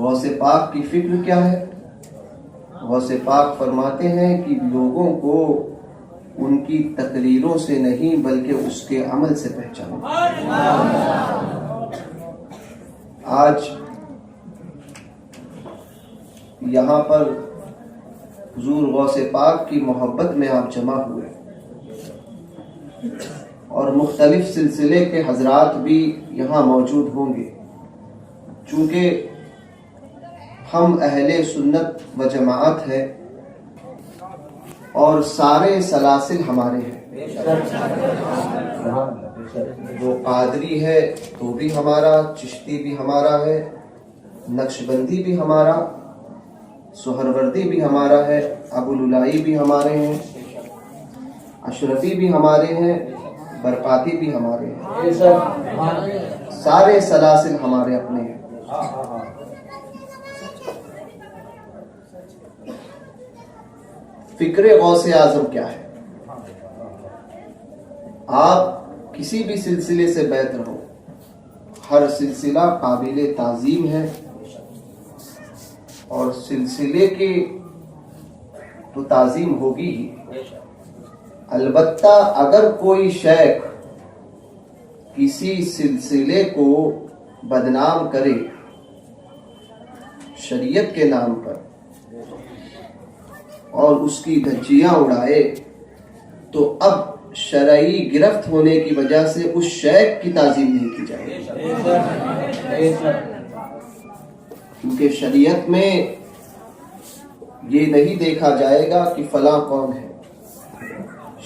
غوث پاک کی فکر کیا ہے؟ غوث پاک فرماتے ہیں کہ لوگوں کو ان کی تقریروں سے نہیں بلکہ اس کے عمل سے پہچانو۔ آج یہاں پر حضور غوث پاک کی محبت میں آپ جمع ہوئے اور مختلف سلسلے کے حضرات بھی یہاں موجود ہوں گے۔ چونکہ ہم اہل سنت و جماعت ہیں اور سارے سلاسل ہمارے ہیں، وہ قادری ہے تو بھی ہمارا، چشتی بھی ہمارا ہے، نقشبندی بھی ہمارا، سہروردی بھی ہمارا ہے، ابوالعلائی بھی ہمارے ہیں، اشرفی بھی ہمارے ہیں، برکاتی بھی ہمارے ہیں، سارے سلاسل ہمارے اپنے ہیں۔ فکر غوث اعظم کیا ہے؟ آپ کسی بھی سلسلے سے بیعت رہو، ہر سلسلہ قابل تعظیم ہے اور سلسلے کی تو تعظیم ہوگی ہی، البتہ اگر کوئی شیخ کسی سلسلے کو بدنام کرے شریعت کے نام پر اور اس کی دھجیاں اڑائے تو اب شرعی گرفت ہونے کی وجہ سے اس شیخ کی تعظیم نہیں کی جائے گی، کیونکہ شریعت میں یہ نہیں دیکھا جائے گا کہ فلاں کون ہے،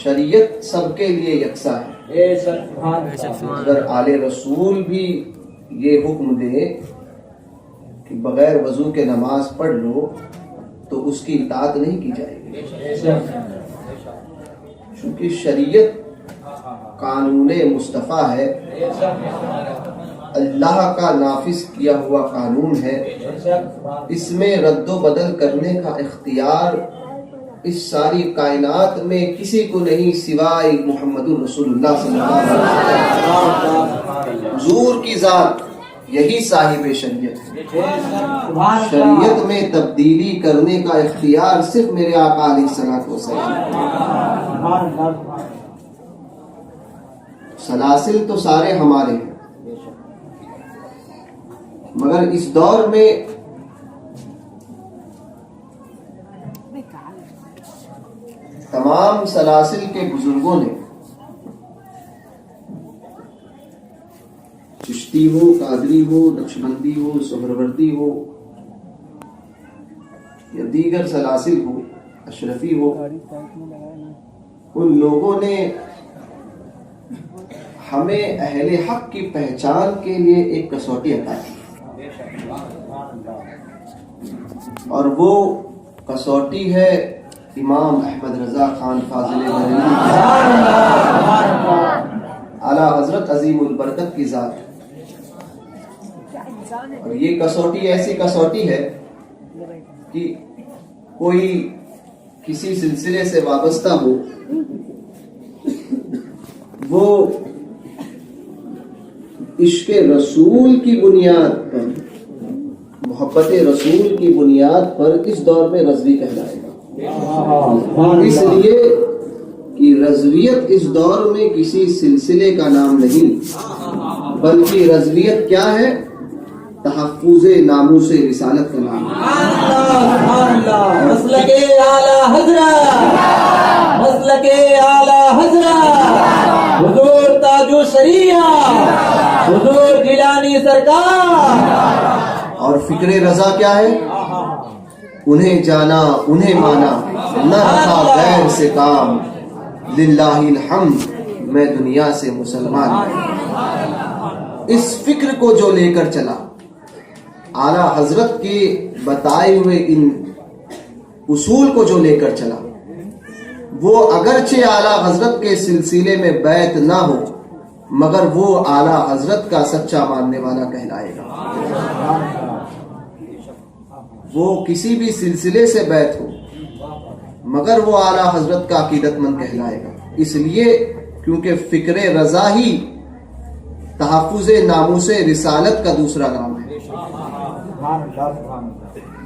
شریعت سب کے لیے یکساں ہے۔ اگر آل رسول بھی یہ حکم دے کہ بغیر وضو کے نماز پڑھ لو تو اس کی اطاعت نہیں کی جائے گی، چونکہ شریعت قانون مصطفیٰ ہے، اللہ کا نافذ کیا ہوا قانون ہے، اس میں رد و بدل کرنے کا اختیار اس ساری کائنات میں کسی کو نہیں سوائے محمد الرسول اللہ صلی اللہ علیہ وسلم۔ حضور کی ذات یہی صاحب شریعت ہے، شریعت میں تبدیلی کرنے کا اختیار صرف میرے آقا علیہ الصلوۃ والسلام۔ سلاسل تو سارے ہمارے ہیں، مگر اس دور میں تمام سلاسل کے بزرگوں نے، چشتی ہو، قادری ہو، نقشبندی ہو، سہروردی ہو یا دیگر سلاسل ہو، اشرفی ہو، ان لوگوں نے ہمیں اہل حق کی پہچان کے لیے ایک کسوٹی عطا کی، اور وہ کسوٹی ہے امام احمد رضا خان فاضل بریلوی اعلیٰ حضرت عظیم البرکت کی ذات۔ اور یہ کسوٹی ایسی کسوٹی ہے کہ کوئی کسی سلسلے سے وابستہ ہو، وہ عشق رسول کی بنیاد پر، محبت رسول کی بنیاد پر اس دور میں رضوی کہلائے گا، اس لیے کہ رضویت اس دور میں کسی سلسلے کا نام نہیں بلکہ رضویت کیا ہے؟ تحفظ ناموس رسالت کا نام ہے۔ مسلک اعلی حضرت، مسلک اعلی حضرت حضور تاج الشریعت حضور گیلانی سرکار۔ اور فکر رضا کیا ہے؟ انہیں جانا، انہیں مانا، نہ رکھا غیر سے کام، للہ الحمد میں دنیا سے مسلمان ہوں۔ اس فکر کو جو لے کر چلا، اعلیٰ حضرت کے بتائے ہوئے ان اصول کو جو لے کر چلا، وہ اگرچہ اعلیٰ حضرت کے سلسلے میں بیعت نہ ہو مگر وہ اعلیٰ حضرت کا سچا ماننے والا کہلائے گا۔ وہ کسی بھی سلسلے سے بیعت ہو مگر وہ اعلیٰ حضرت کا عقیدت مند کہلائے گا، اس لیے کیونکہ فکر رضا ہی تحفظ ناموس رسالت کا دوسرا نام ہے۔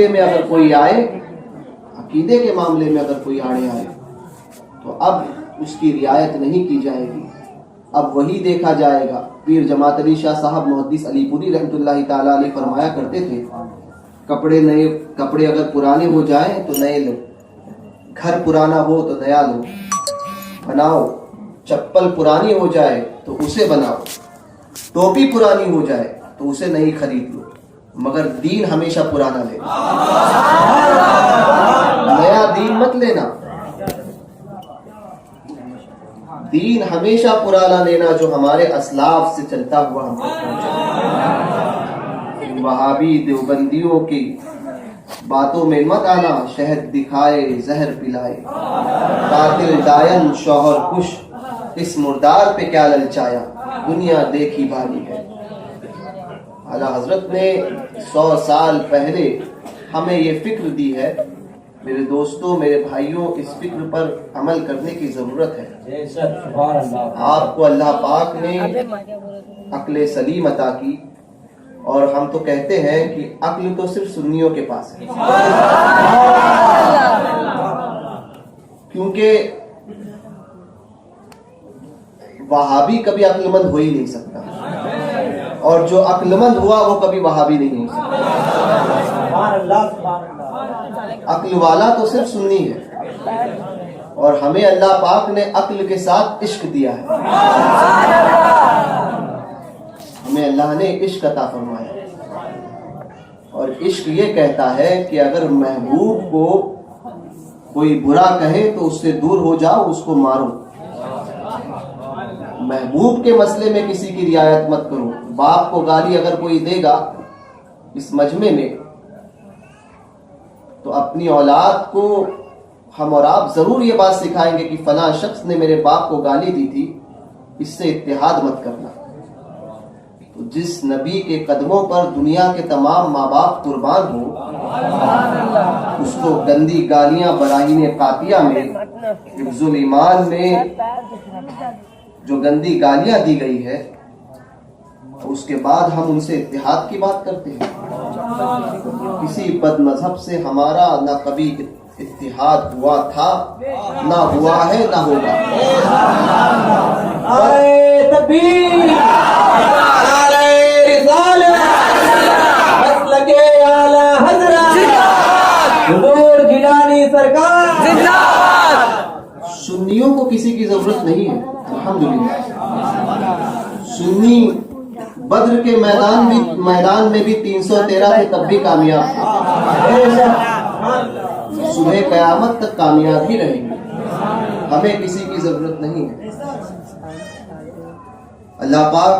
عقیدے میں اگر کوئی آئے، عقیدے کے معاملے میں اگر کوئی آڑے آئے تو اب اس کی رعایت نہیں کی جائے گی، اب وہی دیکھا جائے گا۔ پیر جماعت علی شاہ صاحب محدث علی پوری رحمۃ اللہ تعالیٰ علیہ فرمایا کرتے تھے، کپڑے اگر پرانے ہو جائیں تو نئے لو، گھر پرانا ہو تو نیا لو بناؤ، چپل پرانی ہو جائے تو اسے بناؤ، ٹوپی پرانی ہو جائے تو اسے نہیں خرید لو، مگر دین ہمیشہ پرانا لینا، نیا دین مت لینا، دین ہمیشہ پرانا لینا جو ہمارے اسلاف سے چلتا ہوا ہم تک پہنچا۔ وہابی دیوبندیوں کی باتوں میں مت آنا، شہد دکھائے زہر پلائے، قاتل ڈائن شوہر کش، اس مردار پہ کیا للچایا، دنیا دیکھی بھالی ہے۔ اعلیٰ حضرت نے 100 سال پہلے ہمیں یہ فکر دی ہے۔ میرے دوستوں، میرے بھائیوں، اس فکر پر عمل کرنے کی ضرورت ہے۔ آپ کو اللہ پاک نے عقل سلیم عطا کی، اور ہم تو کہتے ہیں کہ عقل تو صرف سنیوں کے پاس ہے، کیونکہ وہابی کبھی عقل مند ہو ہی نہیں سکتا، اور جو عقل مند ہوا وہ کبھی وہابی نہیں ہو سکتا۔ عقل والا تو صرف سنی ہے، اور ہمیں اللہ پاک نے عقل کے ساتھ عشق دیا ہے، ہمیں اللہ نے عشق عطا فرمایا، اور عشق یہ کہتا ہے کہ اگر محبوب کو کوئی برا کہے تو اس سے دور ہو جاؤ، اس کو مارو، محبوب کے مسئلے میں کسی کی رعایت مت کرو۔ باپ کو گالی اگر کوئی دے گا اس مجمع میں تو اپنی اولاد کو ہم اور آپ ضرور یہ بات سکھائیں گے کہ فلاں شخص نے میرے باپ کو گالی دی تھی، اس سے اتحاد مت کرنا۔ تو جس نبی کے قدموں پر دنیا کے تمام ماں باپ قربان ہو، اس کو گندی گالیاں براہین قاطیہ میں، حفظ الایمان میں جو گندی گالیاں دی گئی ہے، اس کے بعد ہم ان سے اتحاد کی بات کرتے ہیں۔ کسی بد مذہب سے ہمارا نہ کبھی اتحاد ہوا تھا، نہ ہوا ہے، نہ ہوگا۔ نعرہ تکبیر، نعرہ رسالت، مسلک اعلیٰ حضرت حضور جیلانی سرکار زندہ۔ سنیوں کو کسی کی ضرورت نہیں ہے، الحمدللہ۔ سنی بدر کے میدان میں بھی 313 تھے، تب بھی کامیاب تھے، صبح قیامت تک کامیاب ہی رہیں گے۔ ہمیں کسی کی ضرورت نہیں ہے۔ اللہ پاک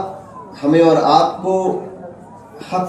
ہمیں اور آپ کو حق